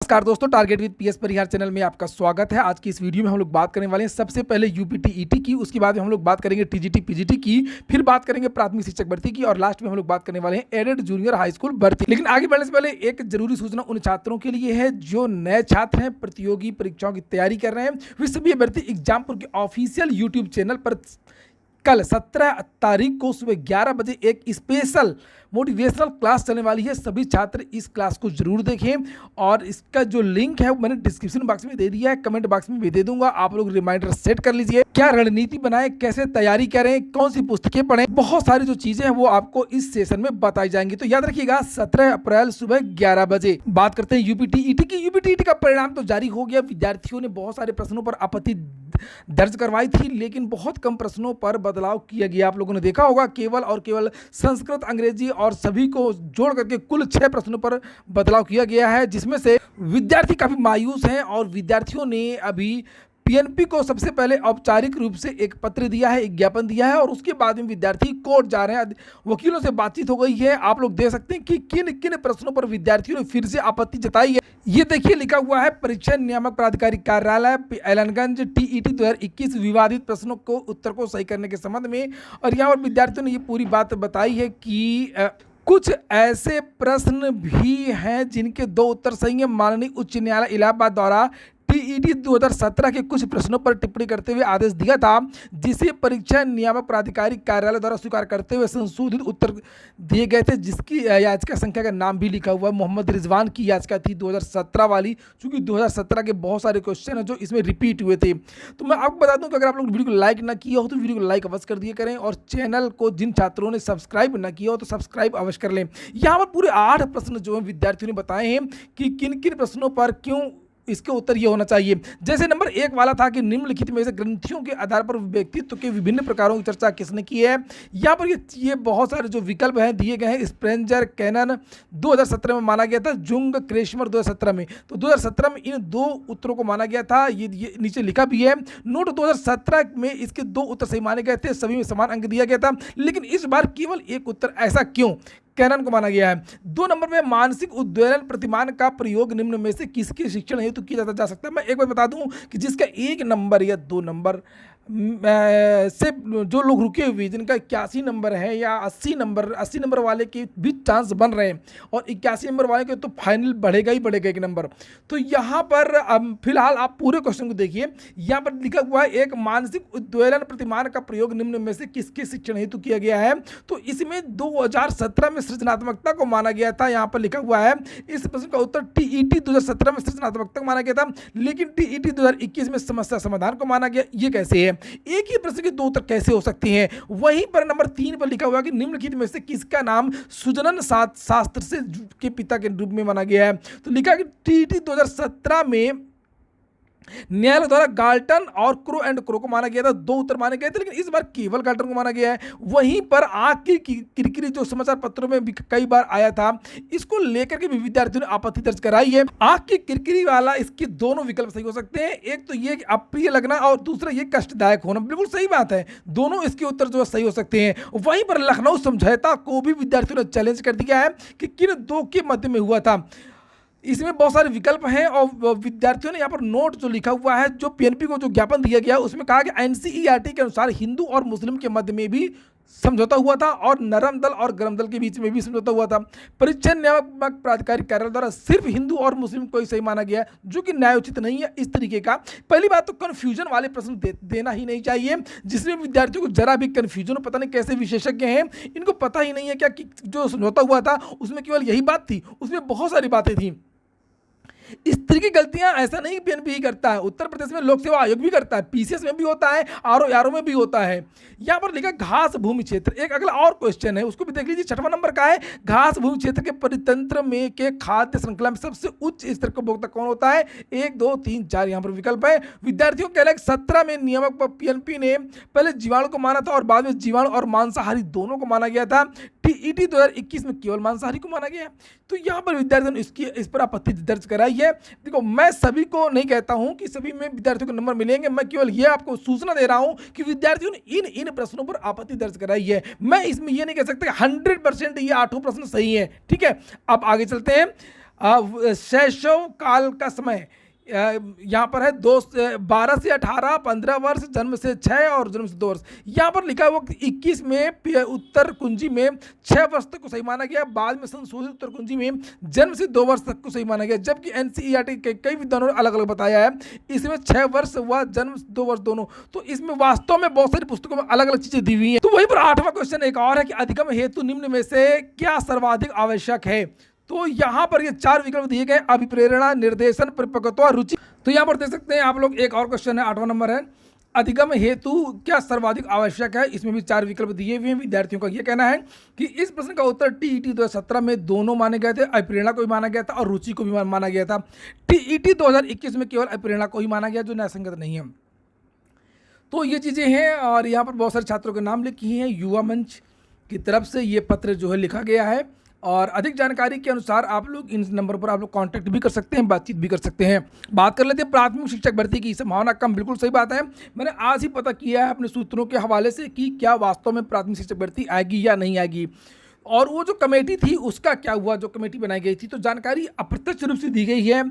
नमस्कार दोस्तों, target with PS Parihar channel में आपका स्वागत है। आज की इस वीडियो में हम लोग बात करने वाले हैं सबसे पहले यूपीटी ईटी की, उसके बाद में हम लोग बात करेंगे टीजीटी पीजीटी की, फिर बात करेंगे प्राथमिक शिक्षक भर्ती की और लास्ट में हम लोग बात करने वाले हैं एडेड जूनियर हाई स्कूल भर्ती। लेकिन आगे बढ़ने से पहले एक जरूरी सूचना उन छात्रों के लिए है जो नए छात्र हैं, प्रतियोगी परीक्षाओं की तैयारी कर रहे हैं। वे सभी भर्ती एग्जामपुर के ऑफिशियल यूट्यूब चैनल पर कल 17 तारीख को सुबह 11 बजे एक स्पेशल मोटिवेशनल क्लास चलने वाली है। सभी छात्र इस क्लास को जरूर देखें और इसका जो लिंक है वो मैंने डिस्क्रिप्शन बॉक्स में दे दिया है, कमेंट बॉक्स में भी दे दूंगा। आप लोग रिमाइंडर सेट कर लीजिए। क्या रणनीति बनाएं, कैसे तैयारी करें, कौन सी पुस्तकें पढ़ें, बहुत सारी जो चीजें हैं वो आपको इस सेशन में बताई जाएंगी। तो याद रखिएगा 17 अप्रैल सुबह 11 बजे। बात करते हैं यूपीटी ईटी की। यूपीटी ईटी का परिणाम तो जारी हो गया। विद्यार्थियों ने बहुत सारे प्रश्नों पर आपत्ति दर्ज करवाई थी, लेकिन बहुत कम प्रश्नों पर बदलाव किया गया। आप लोगों ने देखा होगा केवल और केवल संस्कृत, अंग्रेजी और सभी को जोड़ करके कुल 6 प्रश्नों पर बदलाव किया गया है, जिसमें से विद्यार्थी काफी मायूस हैं और विद्यार्थियों ने अभी पीएनपी को सबसे पहले औपचारिक रूप से एक पत्र दिया है, एक ज्ञापन दिया है और उसके बाद में विद्यार्थी कोर्ट जा रहे हैं। वकीलों से बातचीत हो गई है। आप लोग देख सकते हैं कि किन किन प्रश्नों पर विद्यार्थियों ने फिर से आपत्ति जताई है। ये देखिए लिखा हुआ है, परीक्षा नियामक प्राधिकारी कार्यालय एलनगंज टीईटी 2021 विवादित प्रश्नों को उत्तर को सही करने के संबंध में। और यहाँ पर विद्यार्थियों ने ये पूरी बात बताई है कि कुछ ऐसे प्रश्न भी हैं जिनके 2 उत्तर सही हैं। माननीय उच्च न्यायालय इलाहाबाद द्वारा टीईटी 2017 के कुछ प्रश्नों पर टिप्पणी करते हुए आदेश दिया था, जिसे परीक्षा नियामक प्राधिकारी कार्यालय द्वारा स्वीकार करते हुए संशोधित उत्तर दिए गए थे, जिसकी याचिका संख्या का नाम भी लिखा हुआ है। मोहम्मद रिजवान की याचिका थी 2017 वाली, क्योंकि 2017 के बहुत सारे क्वेश्चन हैं जो इसमें रिपीट हुए थे। तो मैं आपको बता दूं कि अगर आप लोग वीडियो को लाइक ना किया हो तो वीडियो को लाइक अवश्य कर दिया करें और चैनल को जिन छात्रों ने सब्सक्राइब ना किया हो तो सब्सक्राइब अवश्य कर लें। यहाँ पर पूरे 8 प्रश्न जो है विद्यार्थियों ने बताए हैं कि किन किन प्रश्नों पर क्यों इसके उत्तर ये होना चाहिए। जैसे नंबर 1 वाला था कि निम्नलिखित में से ग्रंथियों के आधार पर व्यक्तित्व के विभिन्न प्रकारों की चर्चा किसने की है। यहाँ पर ये बहुत सारे जो विकल्प हैं दिए गए हैं। स्प्रेंजर कैनन 2017 में माना गया था, जुंग क्रेशमर 2017 में। तो 2017 में इन 2 उत्तरों को माना गया था। ये नीचे लिखा भी है नोट। 2017 में इसके 2 उत्तर सही माने गए थे, सभी में समान अंक दिया गया था, लेकिन इस बार केवल एक उत्तर, ऐसा क्यों? कैनन को माना गया है। 2 नंबर में मानसिक उद्वेलन प्रतिमान का प्रयोग निम्न में से किसके शिक्षण हेतु किया जा सकता है। मैं एक बार बता दूं कि जिसका 1 नंबर या 2 नंबर से जो लोग रुके हुए, जिनका 81 नंबर है या 80 नंबर वाले के भी चांस बन रहे हैं और 81 नंबर वाले के तो फाइनल बढ़ेगा ही बढ़ेगा 1 नंबर। तो यहाँ पर फिलहाल आप पूरे क्वेश्चन को देखिए। यहाँ पर लिखा हुआ है एक मानसिक उद्वेलन प्रतिमान का प्रयोग निम्न में से किसके शिक्षण हेतु किया गया है। तो इसमें 2017 में सृजनात्मकता को माना गया था। यहाँ पर लिखा हुआ है इस प्रश्न का उत्तर टीईटी 2017 में सृजनात्मकता को माना गया था, लेकिन टीईटी 2021 में समस्या समाधान को माना गया। ये कैसे है? एक ही प्रश्न के 2 उत्तर कैसे हो सकते हैं? वहीं पर नंबर 3 पर लिखा हुआ कि निम्नलिखित में से किसका नाम सुजनन शास्त्र से के पिता के रूप में माना गया है। तो लिखा कि टीईटी 2017 में न्यायालय द्वारा गाल्टन और क्रो एंड क्रो को माना गया था। 2 उत्तर माने गए थे, लेकिन इस बार केवल गाल्टन को माना गया है। वहीं पर आंख की किरकिरी जो समाचार पत्रों में भी कई बार आया था, इसको लेकर के भी विद्यार्थियों ने आपत्ति दर्ज कराई है। आंख की किरकिरी वाला, इसके दोनों विकल्प सही हो सकते हैं। एक तो ये अप्रिय लगना और दूसरा ये कष्टदायक होना। बिल्कुल सही बात है, दोनों इसके उत्तर जो सही हो सकते हैं। वहीं पर लखनऊ समझौता को भी विद्यार्थियों ने चैलेंज कर दिया है कि किन 2 के मध्य में हुआ था। इसमें बहुत सारे विकल्प हैं और विद्यार्थियों ने यहाँ पर नोट जो लिखा हुआ है, जो पीएनपी को जो ज्ञापन दिया गया उसमें कहा कि एनसीईआरटी के अनुसार हिंदू और मुस्लिम के मध्य में भी समझौता हुआ था और नरम दल और गरम दल के बीच में भी समझौता हुआ था। परीक्षा नियामक प्राधिकारी कार्यालय द्वारा सिर्फ हिंदू और मुस्लिम को ही सही माना गया, जो कि न्यायोचित नहीं है। इस तरीके का पहली बात तो कन्फ्यूजन वाले प्रश्न देना ही नहीं चाहिए, जिसमें विद्यार्थियों को जरा भी कन्फ्यूजन, पता नहीं कैसे विशेषज्ञ हैं, इनको पता ही नहीं है क्या कि जो समझौता हुआ था उसमें केवल यही बात थी, उसमें बहुत सारी बातें थी। इस तरह की गलतियां ऐसा नहीं पीएनपी ही करता है, उत्तर प्रदेश में लोक सेवा आयोग भी करता है, पीसीएस में भी होता है, आरओ में भी होता है। यहाँ पर लिखा घास भूमि क्षेत्र। एक अगला और क्वेश्चन है, उसको भी देख लीजिए। 6वां नंबर का है, घास भूमि क्षेत्र के परितंत्र में के खाद्य श्रृंखला में सबसे उच्च स्तर का उपभोक्ता कौन होता है? 1, 2, 3, 4 यहाँ पर विकल्प है। विद्यार्थियों के लिए 17 में नियामक पीएनपी ने पहले जीवाणु को माना था और बाद में जीवाणु और मांसाहारी दोनों को माना गया था। टीईटी 2021 में केवल मांसाहारी को माना गया। तो यहाँ पर विद्यार्थियों ने इस पर आपत्ति दर्ज कराई है। देखो, मैं सभी को नहीं कहता हूं कि सभी में विद्यार्थियों को नंबर मिलेंगे, मैं केवल ये आपको सूचना दे रहा हूं कि विद्यार्थियों ने इन प्रश्नों पर आपत्ति दर्ज कराई है। मैं इसमें ये नहीं कह सकता 100% ये 8 प्रश्न सही है। ठीक है, अब आगे चलते हैं। शैशव काल का समय यहाँ पर है 12 से 18, 15 वर्ष, जन्म से 6 और जन्म से 2 वर्ष। यहाँ पर लिखा हुआ 21 में उत्तर कुंजी में 6 वर्ष तक को सही माना गया, बाद में संशोधित उत्तर कुंजी में जन्म से 2 वर्ष तक को सही माना गया, जबकि एनसीईआरटी के कई विद्वानों ने अलग अलग बताया है इसमें 6 वर्ष व जन्म 2 वर्ष दोनों। तो इसमें वास्तव में बहुत सारी पुस्तकों में अलग अलग चीजें दी हुई हैं। तो वहीं पर 8वां क्वेश्चन एक और है कि अधिगम हेतु निम्न में से क्या सर्वाधिक आवश्यक है। तो यहाँ पर ये 4 विकल्प दिए गए, अभिप्रेरणा, निर्देशन, परिपक्वता, रुचि। तो यहाँ पर देख सकते हैं आप लोग, एक और क्वेश्चन है 8वां नंबर है, अधिगम हेतु क्या सर्वाधिक आवश्यक है। इसमें भी 4 विकल्प दिए हुए हैं। विद्यार्थियों का ये कहना है कि इस प्रश्न का उत्तर टीईटी 2017 में दोनों माने गए थे, अभिप्रेरणा को भी माना गया था और रुचि को भी माना गया था। टीईटी 2021 में केवल अभिप्रेरणा को ही माना गया, जो न्यायसंगत नहीं है। तो ये चीज़ें हैं और यहाँ पर बहुत सारे छात्रों के नाम लिखे हैं। युवा मंच की तरफ से ये पत्र जो है लिखा गया है और अधिक जानकारी के अनुसार आप लोग इन नंबर पर आप लोग कांटेक्ट भी कर सकते हैं, बातचीत भी कर सकते हैं। बात कर लेते हैं प्राथमिक शिक्षक भर्ती की संभावना कम। बिल्कुल सही बात है। मैंने आज ही पता किया है अपने सूत्रों के हवाले से कि क्या वास्तव में प्राथमिक शिक्षक भर्ती आएगी या नहीं आएगी, और वो जो कमेटी थी उसका क्या हुआ, जो कमेटी बनाई गई थी। तो जानकारी अप्रत्यक्ष रूप से दी गई है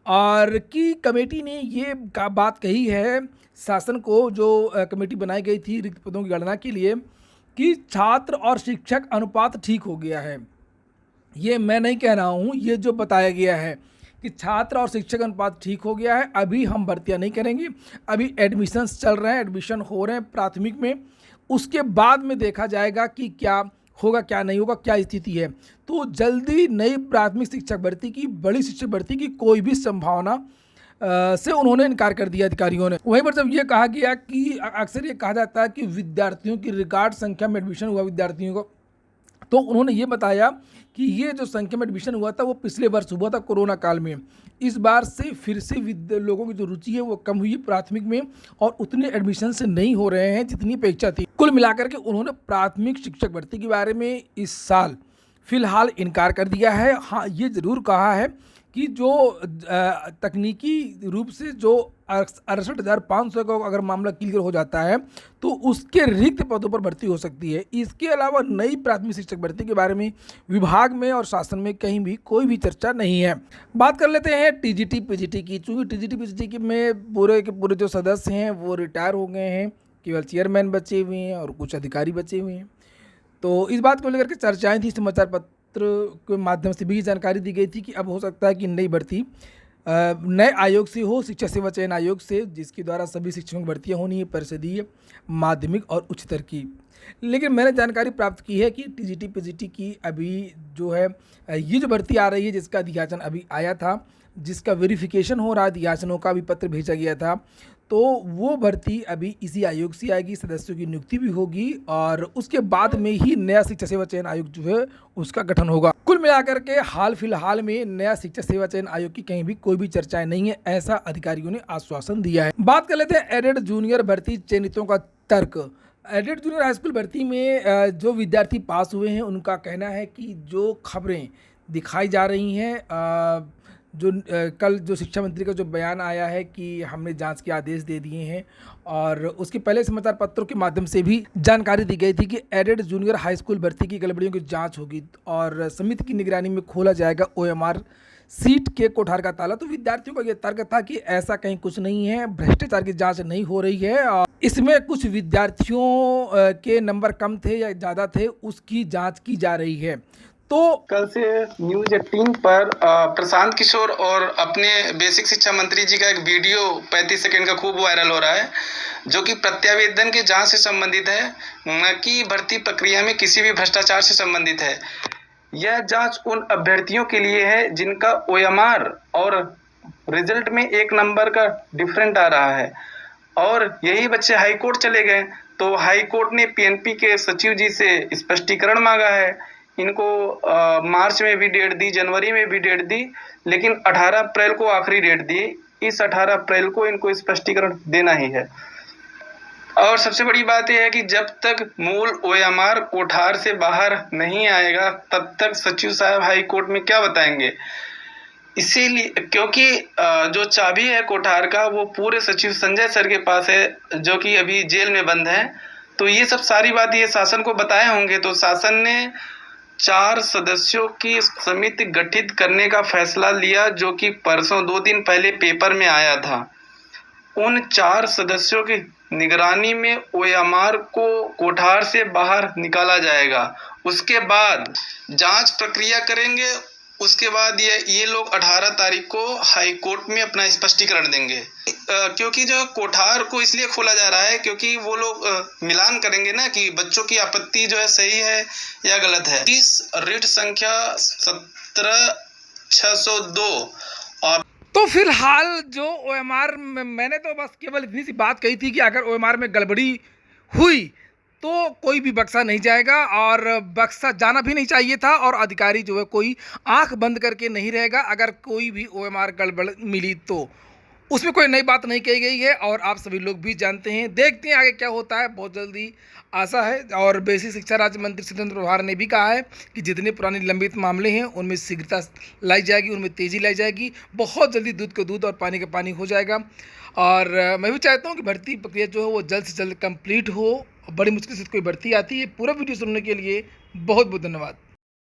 और कि कमेटी ने ये बात कही है शासन को, जो कमेटी बनाई गई थी रिक्त पदों की गणना के लिए, कि छात्र और शिक्षक अनुपात ठीक हो गया है। ये मैं नहीं कह रहा हूँ, ये जो बताया गया है कि छात्र और शिक्षक अनुपात ठीक हो गया है। अभी हम भर्तियाँ नहीं करेंगे, अभी एडमिशन्स चल रहे हैं, एडमिशन हो रहे हैं प्राथमिक में, उसके बाद में देखा जाएगा कि क्या होगा क्या नहीं होगा, क्या स्थिति है। तो जल्दी नई प्राथमिक शिक्षक भर्ती की, बड़ी शिक्षक भर्ती की कोई भी संभावना से उन्होंने इनकार कर दिया अधिकारियों ने। वहीं पर जब ये कहा गया कि अक्सर ये कहा जाता है कि विद्यार्थियों की रिकॉर्ड संख्या में एडमिशन हुआ विद्यार्थियों को, तो उन्होंने ये बताया कि ये जो संख्या में एडमिशन हुआ था वो पिछले वर्ष हुआ था कोरोना काल में। इस बार से फिर से लोगों की जो रुचि है वो कम हुई है प्राथमिक में और उतने एडमिशन से नहीं हो रहे हैं जितनी अपेक्षा थी। कुल मिलाकर के उन्होंने प्राथमिक शिक्षक भर्ती के बारे में इस साल फिलहाल इनकार कर दिया है। हाँ, ये ज़रूर कहा है कि जो तकनीकी रूप से जो 68,500 का अगर मामला क्लियर हो जाता है तो उसके रिक्त पदों पर भर्ती हो सकती है। इसके अलावा नई प्राथमिक शिक्षक भर्ती के बारे में विभाग में और शासन में कहीं भी कोई भी चर्चा नहीं है। बात कर लेते हैं टीजीटी पीजीटी की। चूँकि टीजीटी पीजीटी में पूरे के पूरे जो सदस्य हैं वो रिटायर हो गए हैं, केवल चेयरमैन बचे हुए हैं और कुछ अधिकारी बचे हुए हैं। तो इस बात को लेकर के चर्चाएँ थी, समाचार पत्र के माध्यम से भी जानकारी दी गई थी कि अब हो सकता है कि नई भर्ती नए आयोग से हो, शिक्षा सेवा चयन आयोग से, जिसके द्वारा सभी शिक्षकों की भर्तियाँ होनी है, परिषदीय, माध्यमिक और उच्चतर की। लेकिन मैंने जानकारी प्राप्त की है कि टीजीटी पीजीटी की अभी जो है ये जो भर्ती आ रही है, जिसका अधियाचन अभी आया था, जिसका वेरिफिकेशन हो रहा है, अधियाचनों का भी पत्र भेजा गया था, तो वो भर्ती अभी इसी आयोग से आएगी, सदस्यों की नियुक्ति भी होगी और उसके बाद में ही नया शिक्षा सेवा चयन आयोग जो है उसका गठन होगा। कुल मिलाकर के हाल फिलहाल में नया शिक्षा सेवा चयन आयोग की कहीं भी कोई भी चर्चाएं नहीं है, ऐसा अधिकारियों ने आश्वासन दिया है। बात कर लेते हैं एडेड जूनियर भर्ती चयनितों का तर्क। एडेड जूनियर हाई स्कूल भर्ती में जो विद्यार्थी पास हुए हैं उनका कहना है कि जो खबरें दिखाई जा रही हैं, जो कल जो शिक्षा मंत्री का जो बयान आया है कि हमने जांच के आदेश दे दिए हैं, और उसके पहले समाचार पत्रों के माध्यम से भी जानकारी दी गई थी कि एडेड जूनियर हाई स्कूल भर्ती की गड़बड़ियों की जांच होगी और समिति की निगरानी में खोला जाएगा ओएमआर सीट के कोठार का ताला। तो विद्यार्थियों का यह तर्क था कि ऐसा कहीं कुछ नहीं है, भ्रष्टाचार की जांच नहीं हो रही है और इसमें कुछ विद्यार्थियों के नंबर कम थे या ज़्यादा थे, उसकी जाँच की जा रही है। तो कल से न्यूज 18 पर प्रशांत किशोर और अपने बेसिक शिक्षा मंत्री जी का एक वीडियो 35 सेकंड का खूब वायरल हो रहा है, जो कि प्रत्यावेदन की जांच से संबंधित है, न कि भर्ती प्रक्रिया में किसी भी भ्रष्टाचार से संबंधित है। यह जांच उन अभ्यर्थियों के लिए है जिनका ओएमआर और रिजल्ट में 1 नंबर का डिफरेंट आ रहा है, और यही बच्चे हाई कोर्ट चले गए तो हाई कोर्ट ने पीएनपी के सचिव जी से स्पष्टीकरण मांगा है। इनको मार्च में भी डेट दी, जनवरी में भी डेट दी, लेकिन 18 अप्रैल को आखिरी डेट दी। इस 18 अप्रैल को इनको स्पष्टीकरण देना ही है। और सबसे बड़ी बात यह है कि जब तक मूल ओएमआर कोठार से बाहर नहीं आएगा तब तक सचिव साहब हाई कोर्ट में क्या बताएंगे। इसीलिए क्योंकि जो चाबी है कोठार का वो पूरे सचिव संजय सर के पास है, जो कि अभी जेल में बंद है। तो ये सब सारी बात ये शासन को बताए होंगे, तो शासन ने 4 सदस्यों की समिति गठित करने का फैसला लिया, जो कि परसों 2 दिन पहले पेपर में आया था। उन 4 सदस्यों की निगरानी में ओएमआर को कोठार से बाहर निकाला जाएगा। उसके बाद जांच प्रक्रिया करेंगे। उसके बाद ये लोग 18 तारीख को हाई कोर्ट में अपना स्पष्टीकरण देंगे। क्योंकि जो कोठार को इसलिए खोला जा रहा है क्योंकि वो लोग मिलान करेंगे ना कि बच्चों की आपत्ति जो है सही है या गलत है। इस रिट संख्या 17602 और तो फिलहाल जो ओएमआर में मैंने तो बस केवल इतनी सी बात कही थी कि अगर ओएमआर में गड़बड़ी हुई तो कोई भी बक्सा नहीं जाएगा और बक्सा जाना भी नहीं चाहिए था और अधिकारी जो है कोई आंख बंद करके नहीं रहेगा अगर कोई भी ओएमआर गड़बड़ मिली तो। उसमें कोई नई बात नहीं कही गई है और आप सभी लोग भी जानते हैं। देखते हैं आगे क्या होता है, बहुत जल्दी आशा है। और बेसिक शिक्षा राज्य मंत्री सिद्धार्थ प्रभार ने भी कहा है कि जितने पुराने लंबित मामले हैं उनमें शीघ्रता लाई जाएगी, उनमें तेज़ी लाई जाएगी। बहुत जल्दी दूध को दूध और पानी का पानी हो जाएगा। और मैं भी चाहता हूँ कि भर्ती प्रक्रिया जो है वो जल्द से जल्द कंप्लीट हो। बड़ी मुश्किल से कोई भर्ती आती है। पूरा वीडियो सुनने के लिए बहुत बहुत धन्यवाद।